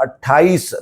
28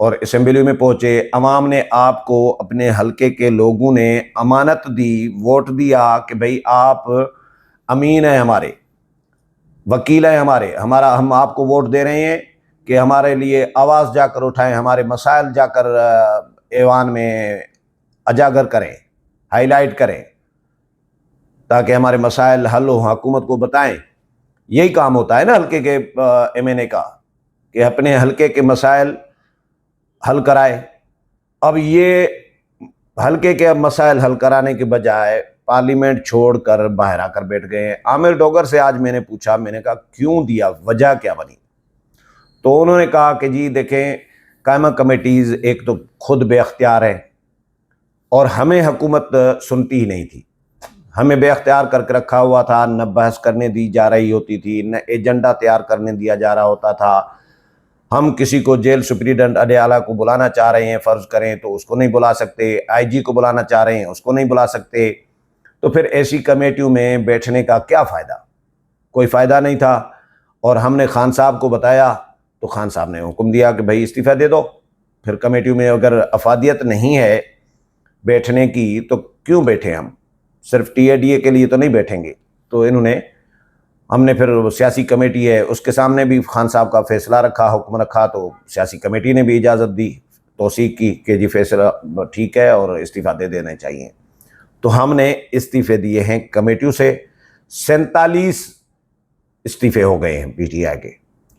اور اسمبلی میں پہنچے، عوام نے آپ کو، اپنے حلقے کے لوگوں نے امانت دی، ووٹ دیا کہ بھئی آپ امین ہیں، ہمارے وکیل ہیں، ہم آپ کو ووٹ دے رہے ہیں کہ ہمارے لیے آواز جا کر اٹھائیں، ہمارے مسائل جا کر ایوان میں اجاگر کریں، ہائی لائٹ کریں، تاکہ ہمارے مسائل حل ہو، حکومت کو بتائیں۔ یہی کام ہوتا ہے نا حلقے کے ایم این اے کا، کہ اپنے حلقے کے مسائل حل کرائے۔ اب یہ حلقے کے مسائل حل کرانے کے بجائے پارلیمنٹ چھوڑ کر باہر آ کر بیٹھ گئے ہیں۔ عامر ڈوگر سے آج میں نے پوچھا، میں نے کہا کیوں دیا، وجہ کیا بنی؟ تو انہوں نے کہا کہ جی دیکھیں، قائمہ کمیٹیز ایک تو خود بے اختیار ہیں، اور ہمیں حکومت سنتی ہی نہیں تھی، ہمیں بے اختیار کر کے رکھا ہوا تھا، نہ بحث کرنے دی جا رہی ہوتی تھی، نہ ایجنڈا تیار کرنے دیا جا رہا ہوتا تھا۔ ہم کسی کو جیل سپریڈنٹ اڈیالہ کو بلانا چاہ رہے ہیں فرض کریں تو اس کو نہیں بلا سکتے، آئی جی کو بلانا چاہ رہے ہیں اس کو نہیں بلا سکتے، تو پھر ایسی کمیٹیوں میں بیٹھنے کا کیا فائدہ؟ کوئی فائدہ نہیں تھا۔ اور ہم نے خان صاحب کو بتایا تو خان صاحب نے حکم دیا کہ بھائی استعفیٰ دے دو، پھر کمیٹیوں میں اگر افادیت نہیں ہے بیٹھنے کی تو کیوں بیٹھیں؟ ہم صرف ٹی اے ڈی اے کے لیے تو نہیں بیٹھیں گے۔ تو ہم نے پھر سیاسی کمیٹی ہے اس کے سامنے بھی خان صاحب کا فیصلہ رکھا، حکم رکھا، تو سیاسی کمیٹی نے بھی اجازت دی، توثیق کی کہ جی فیصلہ ٹھیک ہے اور استعفیٰ دے دینے چاہیے۔ تو ہم نے استعفے دیے ہیں کمیٹیوں سے، 47 استعفے ہو گئے ہیں پی ٹی آئی کے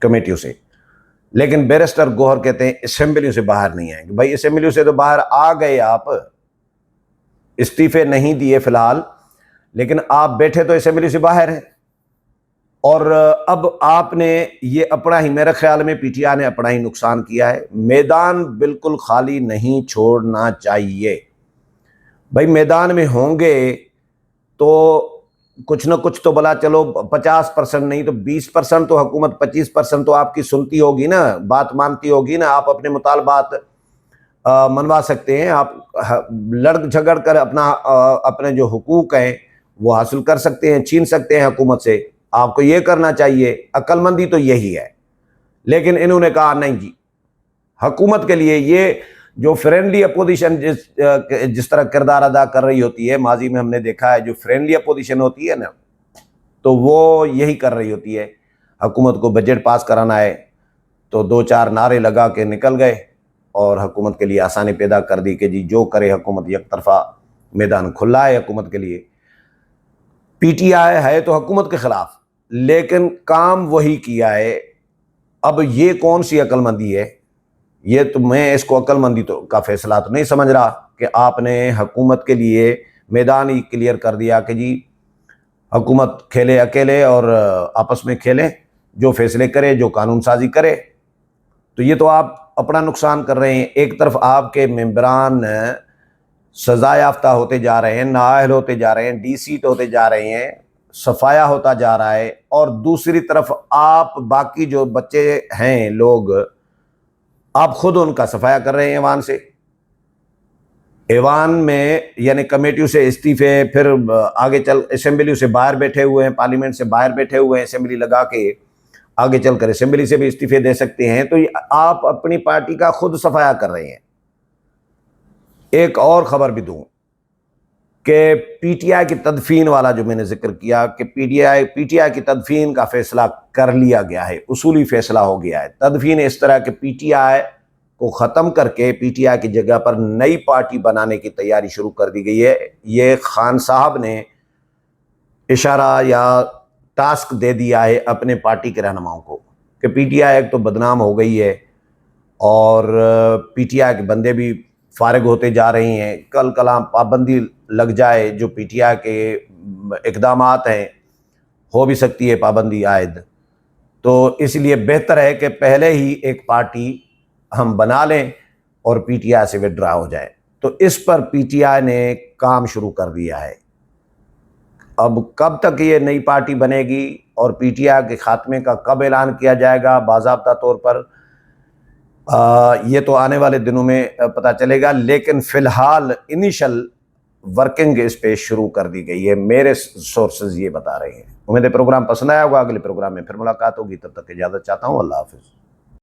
کمیٹیوں سے۔ لیکن بیرسٹر گوہر کہتے ہیں اسمبلیوں سے باہر نہیں آئیں گے۔ بھائی اسمبلیوں سے تو باہر آ گئے، آپ استعفے نہیں دیے فی الحال، لیکن آپ بیٹھے تو اسمبلی سے باہر ہیں۔ اور اب آپ نے یہ اپنا ہی، میرے خیال میں پی ٹی آئی نے اپنا ہی نقصان کیا ہے۔ میدان بالکل خالی نہیں چھوڑنا چاہیے۔ بھائی میدان میں ہوں گے تو کچھ نہ کچھ تو بلا، چلو 50% نہیں تو 20% تو حکومت، 25% تو آپ کی سنتی ہوگی نا، بات مانتی ہوگی نا، آپ اپنے مطالبات منوا سکتے ہیں، آپ لڑ جھگڑ کر اپنے جو حقوق ہیں وہ حاصل کر سکتے ہیں، چھین سکتے ہیں حکومت سے۔ آپ کو یہ کرنا چاہیے، عقل مندی تو یہی ہے۔ لیکن انہوں نے کہا نہیں جی، حکومت کے لیے یہ جو فرینڈلی اپوزیشن جس طرح کردار ادا کر رہی ہوتی ہے، ماضی میں ہم نے دیکھا ہے جو فرینڈلی اپوزیشن ہوتی ہے نا، تو وہ یہی کر رہی ہوتی ہے۔ حکومت کو بجٹ پاس کرانا ہے تو 2-4 نعرے لگا کے نکل گئے اور حکومت کے لیے آسانی پیدا کر دی کہ جی جو کرے حکومت، یک طرفہ میدان کھلا ہے حکومت کے لیے۔ پی ٹی آئی ہے تو حکومت کے خلاف، لیکن کام وہی کیا ہے۔ اب یہ کون سی عقل مندی ہے؟ یہ تو میں اس کو عقل مندی کا فیصلہ تو نہیں سمجھ رہا کہ آپ نے حکومت کے لیے میدان ہی کلیئر کر دیا کہ جی حکومت کھیلے اکیلے اور آپس میں کھیلے، جو فیصلے کرے، جو قانون سازی کرے۔ تو یہ تو آپ اپنا نقصان کر رہے ہیں۔ ایک طرف آپ کے ممبران سزا یافتہ ہوتے جا رہے ہیں، نااہل ہوتے جا رہے ہیں، ڈی سیٹ ہوتے جا رہے ہیں، صفایا ہوتا جا رہا ہے، اور دوسری طرف آپ باقی جو بچے ہیں لوگ، آپ خود ان کا صفایا کر رہے ہیں ایوان سے۔ ایوان میں یعنی کمیٹیوں سے استعفے، پھر آگے چل اسمبلیوں سے باہر بیٹھے ہوئے ہیں، پارلیمنٹ سے باہر بیٹھے ہوئے ہیں، اسمبلی لگا کے آگے چل کر اسمبلی سے بھی استعفے دے سکتے ہیں۔ تو آپ اپنی پارٹی کا خود صفایا کر رہے ہیں۔ ایک اور خبر بھی دوں کہ پی ٹی آئی کی تدفین والا جو میں نے ذکر کیا کہ پی ٹی آئی کی تدفین کا فیصلہ کر لیا گیا ہے، اصولی فیصلہ ہو گیا ہے۔ تدفین اس طرح کہ پی ٹی آئی کو ختم کر کے پی ٹی آئی کی جگہ پر نئی پارٹی بنانے کی تیاری شروع کر دی گئی ہے۔ یہ خان صاحب نے اشارہ یا ٹاسک دے دیا ہے اپنے پارٹی کے رہنماؤں کو کہ پی ٹی آئی ایک تو بدنام ہو گئی ہے، اور پی ٹی آئی کے بندے بھی فارغ ہوتے جا رہے ہیں۔ کل کلام پابندی لگ جائے، جو پی ٹی آئی کے اقدامات ہیں ہو بھی سکتی ہے پابندی عائد، تو اس لیے بہتر ہے کہ پہلے ہی ایک پارٹی ہم بنا لیں اور پی ٹی آئی سے وڈرا ہو جائے۔ تو اس پر پی ٹی آئی نے کام شروع کر دیا ہے۔ اب کب تک یہ نئی پارٹی بنے گی اور پی ٹی آئی کے خاتمے کا کب اعلان کیا جائے گا باضابطہ طور پر، یہ تو آنے والے دنوں میں پتہ چلے گا۔ لیکن فی الحال انیشل ورکنگ اس پہ شروع کر دی گئی ہے، میرے سورسز یہ بتا رہے ہیں۔ امید ہے پروگرام پسند آیا ہوگا، اگلے پروگرام میں پھر ملاقات ہوگی، تب تک اجازت چاہتا ہوں، اللہ حافظ۔